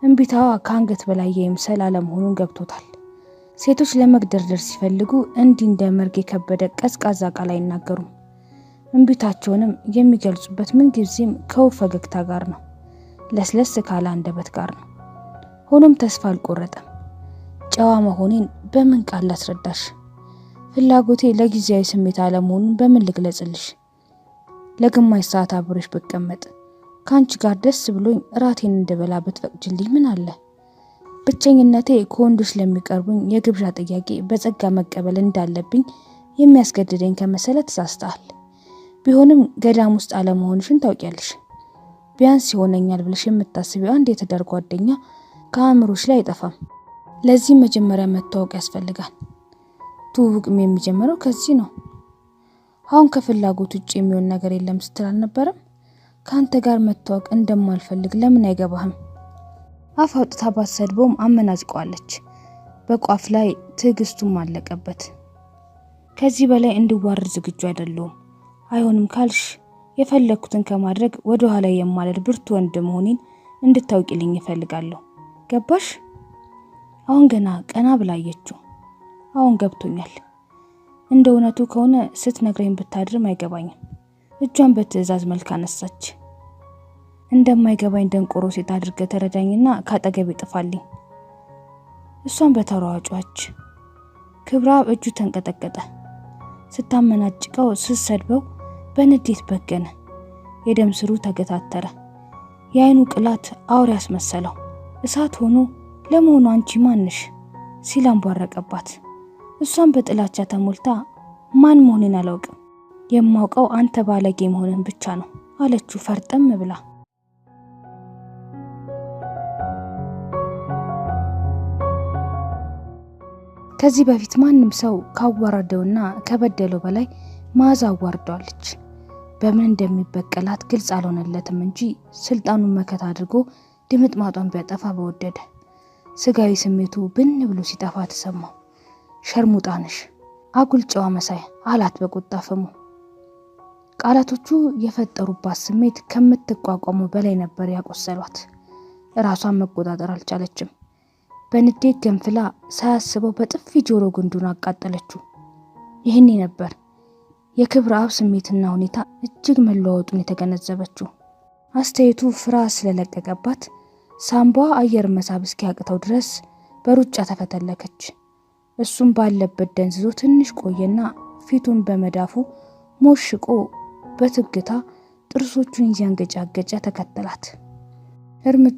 እንቢታዋ ከአንገት በላይ የምሰል አለመሆኑን ገብቶታል። ሴቶች ለመግደርደር ሲፈልጉ እንዲህ እንደ መርግ የከበደ ቀዝቃዛ ቃል አይናገሩም። እንቢታቸውንም የሚገልጹበት ምንጊዜም ከውብ ፈገግታ ጋር ነው፣ ለስለስ ካለ አንደበት ጋር ነው። ሆኖም ተስፋ አልቆረጠም። ጨዋ መሆኔን በምን ቃል ላስረዳሽ? ፍላጎቴ ለጊዜያዊ ስሜት አለመሆኑን በምን ልግለጽልሽ? ለግማሽ ሰዓት አብሬሽ ብቀመጥ ካንቺ ጋር ደስ ብሎኝ ራቴን እንድበላ ብትፈቅጂልኝ ምን አለ? ብቸኝነቴ ከወንዶች ለሚቀርቡኝ የግብዣ ጥያቄ በጸጋ መቀበል እንዳለብኝ የሚያስገድደኝ ከመሰለ ተሳስተሃል። ቢሆንም ገዳም ውስጥ አለመሆንሽን ታውቂያለሽ። ቢያንስ ይሆነኛል ብለሽ የምታስቢው አንድ የትዳር ጓደኛ ከአእምሮሽ ላይ አይጠፋም። ለዚህ መጀመሪያ መታወቅ ያስፈልጋል። ትውውቅም የሚጀምረው ከዚህ ነው። አሁን ከፍላጎት ውጭ የሚሆን ነገር የለም ስትል አልነበረም? ካንተ ጋር መታወቅ እንደማልፈልግ ለምን አይገባህም? አፍ አውጥታ ባትሰድበውም አመናዝቀዋለች። በቋፍ ላይ ትዕግስቱም አለቀበት። ከዚህ በላይ እንድዋረድ ዝግጁ አይደለሁም። አይሆንም ካልሽ የፈለኩትን ከማድረግ ወደ ኋላ የማልል ብርቱ ወንድ መሆኔን እንድታውቂልኝ እፈልጋለሁ። ገባሽ? አሁን ገና ቀና ብላየችው። አሁን ገብቶኛል። እንደ እውነቱ ከሆነ ስትነግረኝ ብታድርም አይገባኝም። እጇን በትዕዛዝ መልክ አነሳች። እንደማይገባኝ ደንቆሮ ሴት አድርገ ተረዳኝና ካጠገቤ ጥፋልኝ። እሷን በተሯጯች ክብራብ እጁ ተንቀጠቀጠ። ስታመናጭቀው ስትሰድበው በንዴት በገነ። የደም ስሩ ተገታተረ። የአይኑ ቅላት አውሬ ያስመሰለው። እሳት ሆኖ ለመሆኑ አንቺ ማንሽ ሲል አንቧረቀባት። እሷን በጥላቻ ተሞልታ ማን መሆኔን አላውቅም፣ የማውቀው አንተ ባለጌ መሆንን ብቻ ነው አለችው ፈርጠም ብላ። ከዚህ በፊት ማንም ሰው ካዋረደውና ከበደለው በላይ ማዛ አዋርደዋለች። በምን እንደሚበቀላት ግልጽ አልሆነለትም እንጂ ስልጣኑን መከታ አድርጎ ድምጥማጧን ቢያጠፋ በወደደ። ስጋዊ ስሜቱ ብን ብሎ ሲጠፋ ተሰማው። ሸርሙጣነሽ አጉል ጨዋ መሳይ አላት በቁጣ ፍሙ። ቃላቶቹ የፈጠሩባት ስሜት ከምትቋቋሙ በላይ ነበር ያቆሰሏት። ራሷን መቆጣጠር አልቻለችም። በንዴት ገንፍላ ሳያስበው በጥፊ ጆሮ ግንዱን አቃጠለችው። ይህኔ ነበር የክብረአብ ስሜትና ሁኔታ እጅግ መለዋወጡን የተገነዘበችው። አስተያየቱ ፍርሃት ስለለቀቀባት ሳምቧ አየር መሳብ እስኪያቅተው ድረስ በሩጫ ተፈተለከች። እሱም ባለበት ደንዝዞ ትንሽ ቆየና ፊቱን በመዳፉ ሞሽቆ በትግታ ጥርሶቹን እያንገጫገጨ ተከተላት። እርምጃ